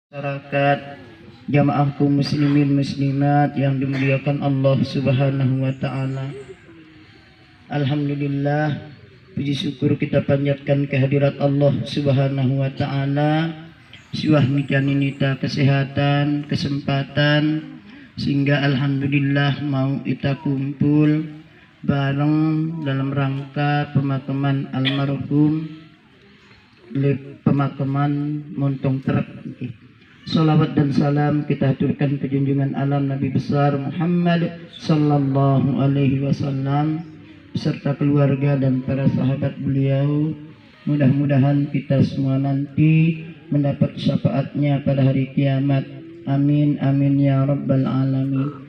Masyarakat jamaah kaum muslimin muslimat yang dimuliakan Allah Subhanahu wa taala. Alhamdulillah, puji syukur kita panjatkan kehadirat Allah Subhanahu wa taala. Siwah mikan nita kesehatan, kesempatan sehingga alhamdulillah mau kita kumpul bareng dalam rangka pemakaman almarhum pemakaman Montong Truk. Salawat dan salam kita haturkan ke junjungan alam Nabi besar Muhammad sallallahu alaihi wasallam beserta keluarga dan para sahabat beliau. Mudah-mudahan kita semua nanti mendapat syafaatnya pada hari kiamat. Amin amin ya rabbal alamin.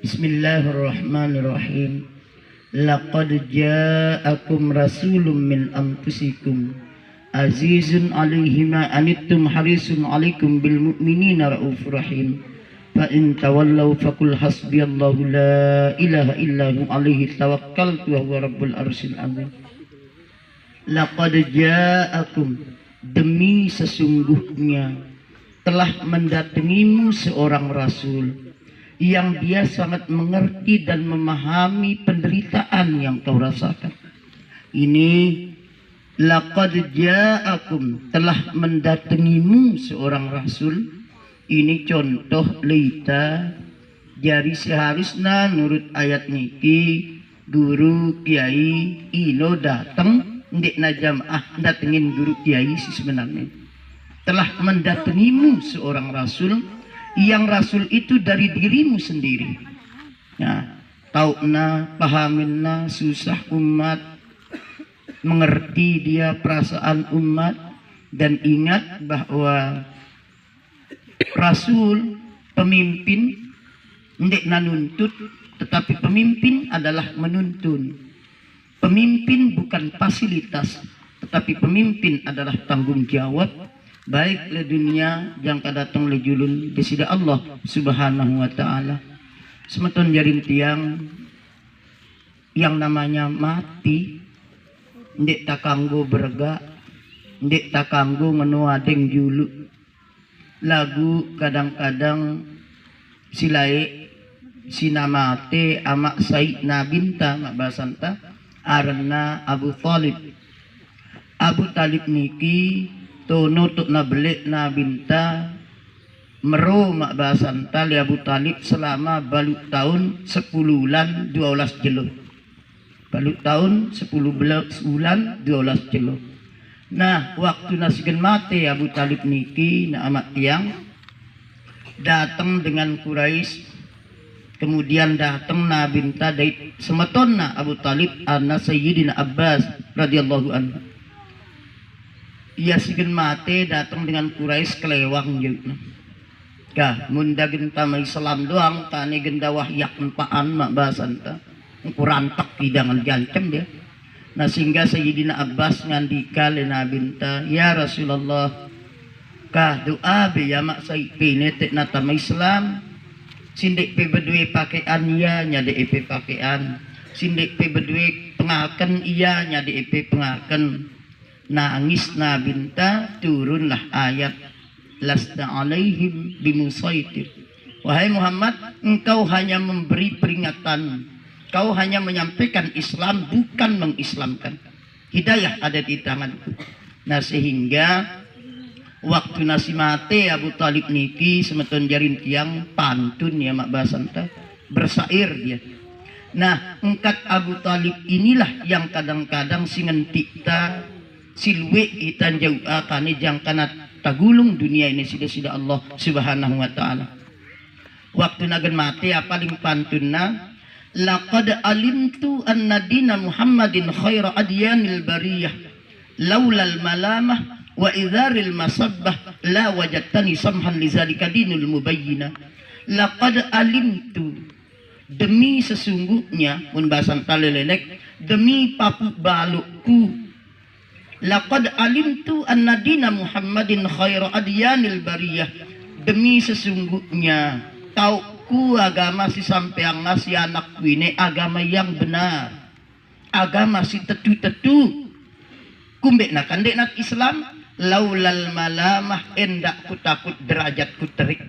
Bismillahirrahmanirrahim. Laqad ja'akum rasulun min anfusikum azizun alaihi ma anittum harisun alaikum bil mu'minina raufur rahim. Fa in tawallaw faqul hasbiyallahu la ilaha illa hu alaihi tawakkaltu wa huwa rabbul arsyil azim. Laqad ja'akum, demi sesungguhnya telah mendatangimu seorang rasul yang dia sangat mengerti dan memahami penderitaan yang kau rasakan. Ini laqad ja'akum, telah mendatangimu seorang rasul. Ini contoh leita jari seharusnya nurut ayat niki guru kiai ino datang ndik najamah datengin guru kiai si sebenarnya. Telah mendatangimu seorang rasul, yang rasul itu dari dirimu sendiri. Nah, tauna pahaminna susah umat, mengerti dia perasaan umat, dan ingat bahwa rasul pemimpin ndik nanuntut, tetapi pemimpin adalah menuntun. Pemimpin bukan fasilitas, tetapi pemimpin adalah tanggung jawab, baik le dunia yang kadatang le julun besida Allah Subhanahu wa taala. Semeton jarin tiang yang namanya mati ndek takanggo berga, ndek takanggo menuadeng julu. Lagu kadang-kadang silai sinamate amak Sayyidina binta mak basanta arena Abu Talib. Abu Talib niki tono tuk na belik na binta meru mak basanta li Abu Talib selama baluk tahun 10 bulan 12 jeluh. Baluk tahun 10 bulan 12 jeluh. Nah, waktu nasigen mati Abu Talib niki na amat tiang datang dengan Quraisy, kemudian datang na binta dari semeton na Abu Talib anna Sayyidina Abbas radhiyallahu anhu. Ia sigen mati datang dengan Quraisy kelewang juga. Kah munda genta Islam doang tani genda wahyak empaan mak basanta. Kurantak hidangan jancem dia. Nah sehingga Sayyidina Abbas ngandika lena binta, ya Rasulullah, kah doa be ya mak sai penetek nata Islam. Sindik pe bedue pakaian iya nyade pe pakaian. Sindik pe bedue pengaken iya nyade pe pengaken. Nangis na binta, turunlah ayat lasta alaihim bimusaitir. Wahai Muhammad, engkau hanya memberi peringatan, kau hanya menyampaikan Islam, bukan mengislamkan. Hidayah ada di tanganku. Nah sehingga waktu nasi mate Abu Talib niki semeton jarin tiang pantun ya mak basanta, bersair dia. Nah engkat Abu Talib inilah yang kadang-kadang singentikta silwe itan jauh akane jangkana tagulung dunia ini sida-sida Allah Subhanahu wa taala. Waktu nagen mate paling pantunna, laqad alimtu anna dina Muhammadin khaira adyanil bariyah laulal malamah wa idharil masabbah la wajadtani samhan lizalika dinul mubayyina. Laqad alimtu, demi sesungguhnya mun bahasan talelelek, demi papu balukku. Laqad alimtu anna dina Muhammadin khaira adyanil bariyah, demi sesungguhnya tauku agama si sampeang nasi anak ini agama yang benar, agama si tetu-tetu kumbek nak kandek nak Islam laulal malamah endak ku takut derajatku terik,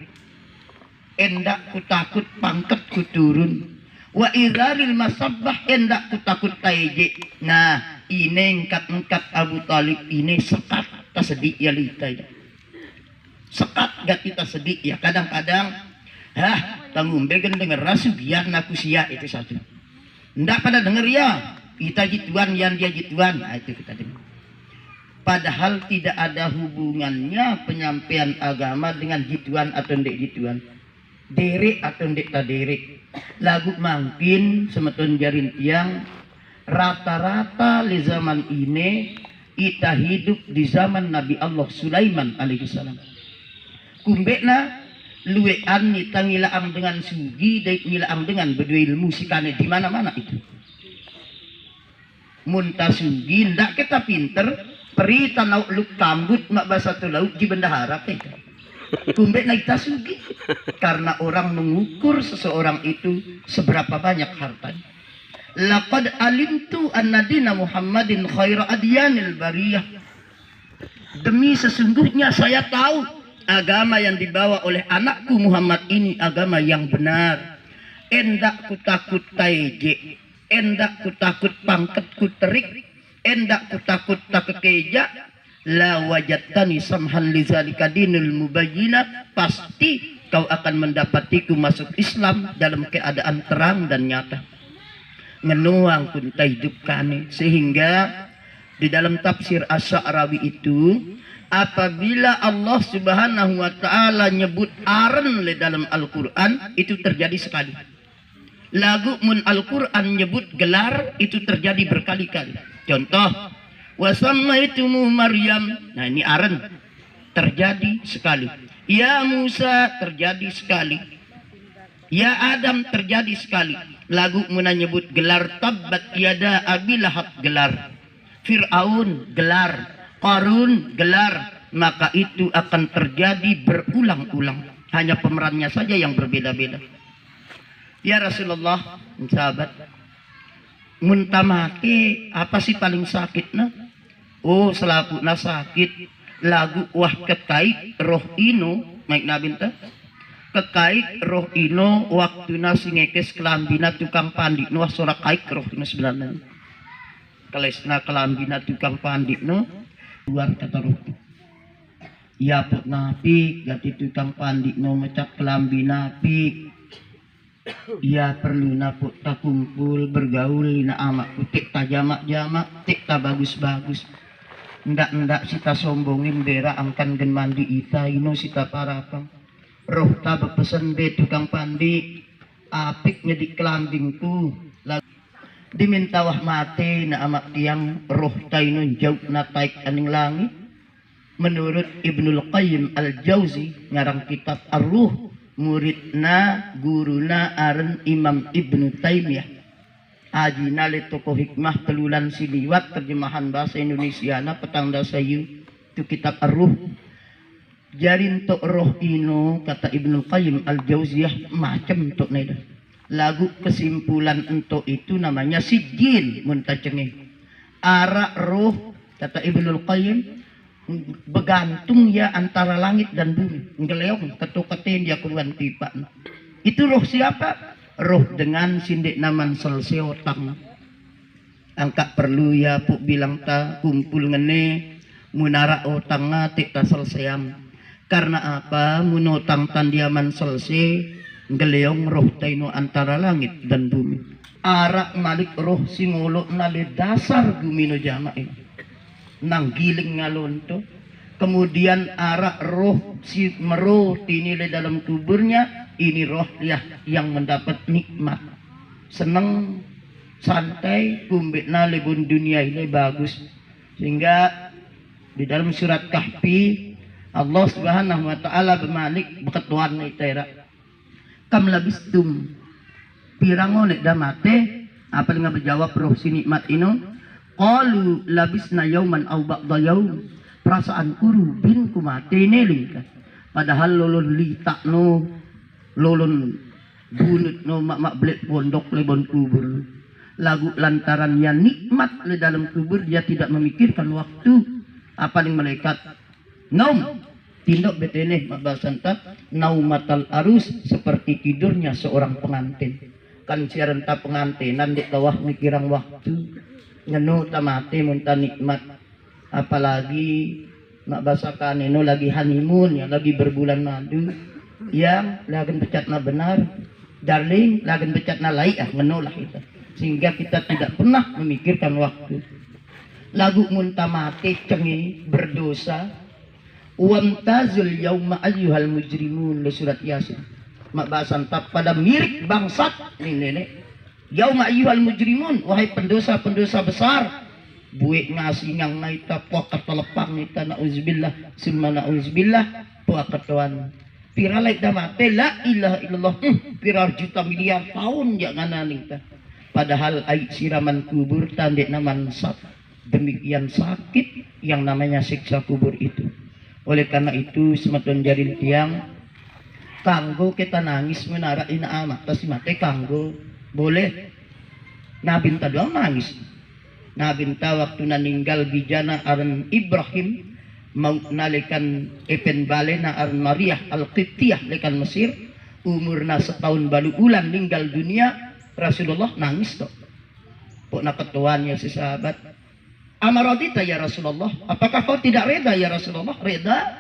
endak ku takut pangkatku turun, wa idharil masabbah endak ku takut taije. Nah ini engkat Abu Talib ini sekat tak sedik ya lita ya. Sekat gak kita sedik ya. Kadang-kadang tanggung begen denger rasu biar naku sia itu satu. Ndak pada denger ya kita jituan yang dia jituan. Nah, itu kita dengar. Padahal tidak ada hubungannya penyampaian agama dengan jituan atau ndek jituan, derek atau ndek tak derek. Lagu mangkin semeton jarin tiang rata-rata di zaman ini kita hidup di zaman Nabi Allah Sulaiman alaihissalam. Kumbekna luwean nita ngilaang dengan sugi dan ngilaang dengan berdua ilmu sikane di mana-mana itu. Munta sugi ndak kita pinter peri tanau luk tambut mak bahasa tu lauk di bendahara kita. Kumbekna kita sugi karena orang mengukur seseorang itu seberapa banyak hartanya. Laqad alimtu anna dina Muhammadin khaira adyanil bariyah. Demi sesungguhnya saya tahu agama yang dibawa oleh anakku Muhammad ini agama yang benar. Endak ku takut taije, endak ku takut pangkatku terik, endak ku takut tak kekeja. La wajadtani samhan lizalika dinul mubayyina, pasti kau akan mendapatiku masuk Islam dalam keadaan terang dan nyata. Ngenuang pun hidupkan, sehingga di dalam tafsir Asy-Sya'rawi itu apabila Allah Subhanahu wa taala nyebut aren le dalam Al-Qur'an itu terjadi sekali. Lagu mun Al-Qur'an nyebut gelar itu terjadi berkali-kali. Contoh wasammaitumu Maryam. Nah ini aren terjadi sekali. Ya Musa terjadi sekali. Ya Adam terjadi sekali. Lagu muna nyebut gelar tabbat yada Abi Lahab gelar, Fir'aun gelar, Qarun gelar, maka itu akan terjadi berulang-ulang. Hanya pemerannya saja yang berbeda-beda. Ya Rasulullah, sahabat, muntamake apa sih paling sakit nah? Oh selaku na sakit lagu wah kekait roh ino maik nabinta. Kekait roh ino waktu nasi ngekes kelambina tukang pandik no sorak kaik roh ino sebenarnya kalesna kelambina tukang pandik no luar kata roh ya put napi gati tukang pandik no mecak kelambina pi ya perlu naput tak kumpul bergaul lina amak kutik tak jamak tik tak bagus ndak sita sombongin bera angkan gen mandi ita ino sita parapang roh ta berpesan be tukang pandi apiknya di kelambingku diminta wah mati na amak tiang roh ta ino jauh na taik aning langit. Menurut Ibnul Qayyim Al-Jauzi ngarang kitab Ar-Ruh, muridna guruna aren Imam Ibnu Taimiyah ajina le tokoh hikmah telulan siliwat terjemahan bahasa Indonesia na petang dasayu itu kitab Ar-Ruh. Jarin tok roh ino kata Ibnu Qayyim Al-Jauziyah macam tok neda. Lagu kesimpulan entok itu namanya sijil muntacenge. Arak roh kata Ibnu Qayyim bergantung ya antara langit dan bumi. Ngeleong ketukatin dia keluar pipa. Itu roh siapa? Roh dengan sindik naman selesai otang. Angkat perlu ya puk bilang ta kumpul ngene munara otang ngatik ta selesaiam. Karena apa? Munotang tandiaman selesai ngeleong roh taino antara langit dan bumi. Arak malik roh singolok nale dasar bumi no jama ini. Nang giling ngalonto. Kemudian arak roh si meroh tinile dalam kuburnya. Ini roh ya yang mendapat nikmat. Seneng santai kumbit nale bun dunia ini bagus. Sehingga di dalam surat Kahfi Allah Subhanahu wa taala bermalik beketuan itera. Kam labistum pirangon nek damate apa dengan berjawab roh si nikmat ino qalu labisna yauman aw ba'da yaum. Perasaan kuru bin kumate neling. Padahal lolon litakno lolon bunut no mak blek pondok lebon kubur. Lagu lantaran yang nikmat le dalam kubur dia tidak memikirkan waktu. Apa yang malaikat Naum, tindok betene mabasan ta naumatal arus, seperti tidurnya seorang pengantin. Kan siaran ta pengantinan di kawah mikirang waktu ngenu tamate munta nikmat, apalagi mabasakan ino lagi honeymoon ya, lagi berbulan madu yang lagan becatna benar darling, lagan becatna laik ngenolah itu, sehingga kita tidak pernah memikirkan waktu. Lagu munta mate cengi berdosa wamtazul yauma ayyuhal mujrimun di surat Yasin. Mak bahasan tak pada mirip bangsat ini nenek. Yauma ayyuhal mujrimun, wahai pendosa-pendosa besar. Buik ngasih ngang naita puakat telepang nita na'uzubillah summa na'uzubillah puakat tuan. Piralai damate la ilaha illallah pirar juta miliar tahun jangan nita. Padahal air siraman kubur tandek naman sat. Demikian sakit yang namanya siksa kubur itu. Oleh karena itu semeton jarin tiang kanggo kita nangis menara ina amat tas mate kanggo boleh. Nabinta doang nangis. Nabinta waktu naninggal bijana aran Ibrahim mau nalikan epen bale na aran Maria Al-Qibtiyah lekan Mesir umurna setahun balu ulan ninggal dunia. Rasulullah nangis toh. Pok naketuannya si sahabat, amaradita ya Rasulullah, apakah kau tidak reda ya Rasulullah? Reda.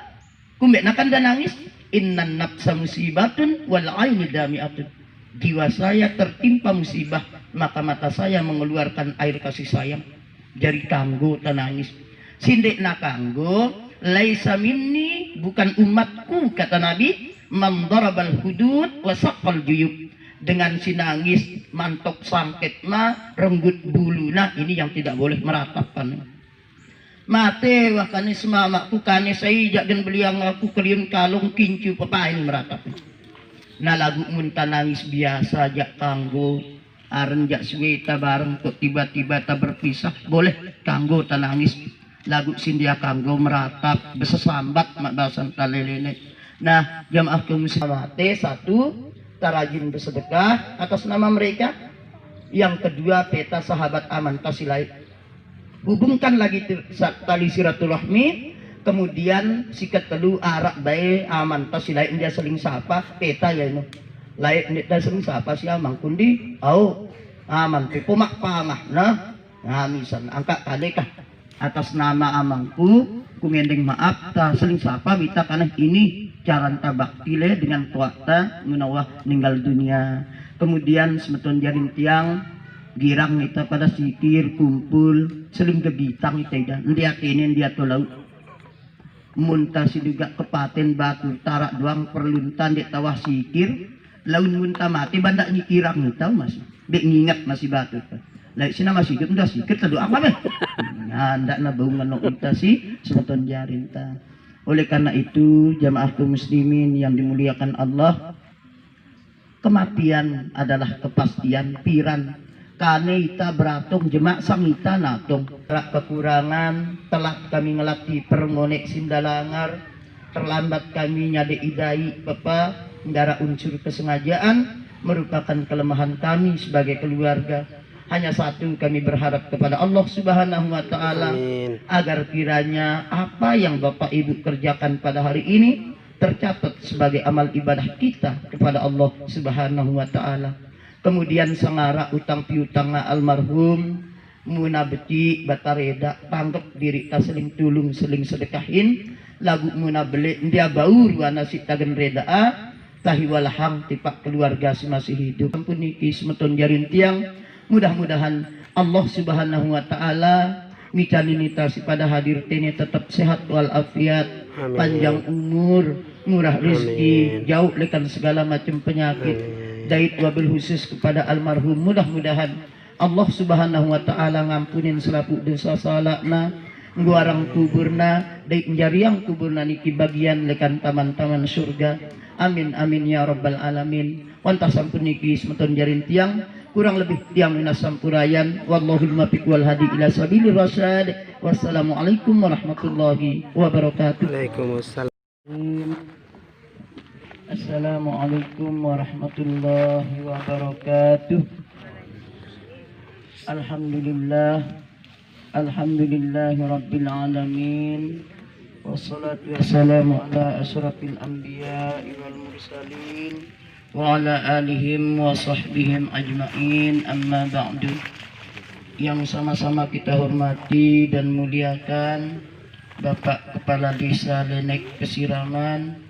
Kumbek nakan dan nangis. Innan nafsa musibatun wal aini dami'atun. Jiwa saya tertimpa musibah, maka mata saya mengeluarkan air kasih sayang. Jari kanggo tanangis. Sindek na kanggo laisa minni, bukan umatku kata Nabi, man darabal hudud wa saqqal juyub. Dengan sinangis mantok sangket ma renggut buluna, ini yang tidak boleh meratapkan. Mate wakane semamakku kane saya dan beliang aku keliun kalung kincu papain meratap. Na lagu munta nangis biasa jak kanggo aren jak suweta bareng kok tiba-tiba ta berpisah boleh kanggo tanangis. Lagu sindia kanggo meratap besesambat mak bahasan talelene. Nah jamaah kaum muslimate satu tarajin bersedekah atas nama mereka. Yang kedua peta sahabat aman tasilai, hubungkan lagi tali silaturahmi. Kemudian sikat telu arak bae aman tasilai dia seling sapa peta ya ini laik dia seling sapa si amang kundi au aman pe pomak pamah nah ngamisan angka kadekah atas nama amangku kungendeng maaf ta seling sapa mita karena ini caran tabaktile dengan tuakta menawah meninggal dunia. Kemudian semeton jaring tiang girang kita pada sikir kumpul seling gebitang kita dia kini dia tolau munta juga kepaten batu tarak doang perluntan di tawah sikir laun munta mati bandak nyikirang kita mas dek ngingat masih batu lain sini masih hidup udah sikir tadu apa beh nah ndak na bau nganok kita sih semeton jaring ta. Oleh karena itu jamaah kaum muslimin yang dimuliakan Allah, kematian adalah kepastian piran kane ita beratung jemak sangita natung rak kekurangan telah kami ngelatih permonek sindalangar terlambat kami nyade idai papa ndara unsur kesengajaan merupakan kelemahan kami sebagai keluarga. Hanya satu kami berharap kepada Allah Subhanahu wa Ta'ala agar kiranya apa yang Bapak Ibu kerjakan pada hari ini tercatat sebagai amal ibadah kita kepada Allah Subhanahu wa Ta'ala. Kemudian sangara utang piutang almarhum muna beci batareda tanggap diri ta seling tulung seling sedekahin lagu muna beli dia baur wana sitagen redaa tahi walahang tipak keluarga si masih hidup. Ampun niki semeton jarin tiang. Mudah-mudahan Allah Subhanahu wa Ta'ala micaninitasi pada hadir tini tetap sehat walafiat, panjang umur, murah rezeki, jauh lekan segala macam penyakit. Dait wabil khusus kepada almarhum, mudah-mudahan Allah Subhanahu wa Ta'ala ngampunin selaku dosa salakna, ngguarang kuburna, dait njariang kuburna niki bagian lekan taman-taman surga. Amin amin ya rabbal alamin. Wantah sampun niki semeton jarin tiang kurang lebih tiang minas sampurayan wallahul muwaffiq wal hadi ila sabilir rasyad. Wassalamualaikum warahmatullahi wabarakatuh. Waalaikumsalam. Assalamualaikum warahmatullahi wabarakatuh. Alhamdulillah, alhamdulillahi rabbil alamin. wassalatu wassalamu ala asyrafil anbiya'i wal mursalin wa ala alihim wa sahbihim ajma'in, amma ba'du. Yang sama-sama kita hormati dan muliakan Bapak Kepala Desa Lenek Pesiraman,